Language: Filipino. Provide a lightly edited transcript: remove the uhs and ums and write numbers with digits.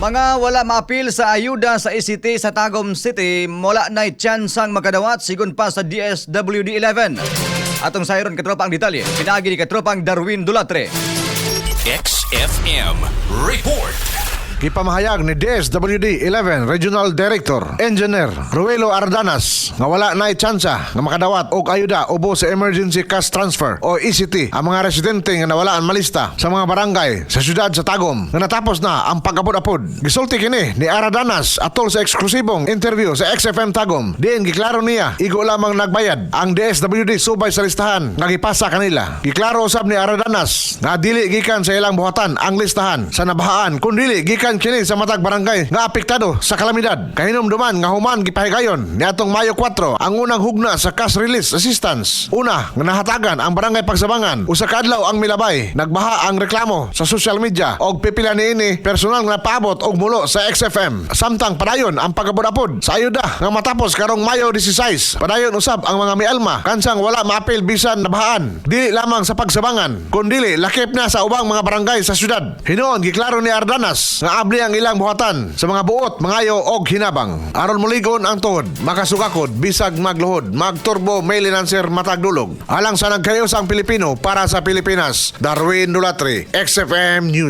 Mga wala maapil sa ayuda sa ICT sa Tagum City, wala na'y tsansang makadawat sigun pa sa DSWD-11. Atong sayron katropang detalye, pinagi ni katropang Darwin Dulatre. XFM Report. Gipamahayag ni DSWD-11 Regional Director Engineer Ruelo Ardanas nga wala na tsansa nga makadawat og ayuda ubo sa Emergency Cash Transfer o ECT ang mga residente nga nawalaan malista sa mga barangay sa syudad sa Tagum nga natapos na ang pag-apod-apod. Gisulti kini ni Ardanas atol sa eksklusibong interview sa XFM Tagum. Diin giklaro niya igo lamang nagbayad ang DSWD subay sa listahan nga gipasa kanila. Giklaro usab ni Ardanas nga dili gikan sa ilang buhatan ang listahan sa nabahaan kun dili gikan kini sa matag barangay nga apektado sa kalamidad. Kahinumduman nga human gipahigayon ni atong Mayo 4 ang unang hugna sa cash release assistance. Una nga nahatagan ang barangay Pagsabangan. Usa ka adlaw ang milabay. Nagbaha ang reklamo sa social media og pipila niini personal nga paabot og mulo sa XFM. Samtang padayon ang pagabod-apod sa ayuda nga matapos karong Mayo 16. Padayon usab ang mga mialma kansang wala maapil bisan nabahaan. Dili lamang sa Pagsabangan kundi lakip na sa ubang mga barangay sa syudad. Hinuon giklaro ni Ardanas nga abli ang ilang buhatan sa mga buot, mangayo og hinabang. Aron muligon ang tuhod, makasugakod, bisag magluhod, magturbo, may linanser, matagdulog. Alang sa nagkayos ang Pilipino para sa Pilipinas. Darwin Dulatre, XFM News.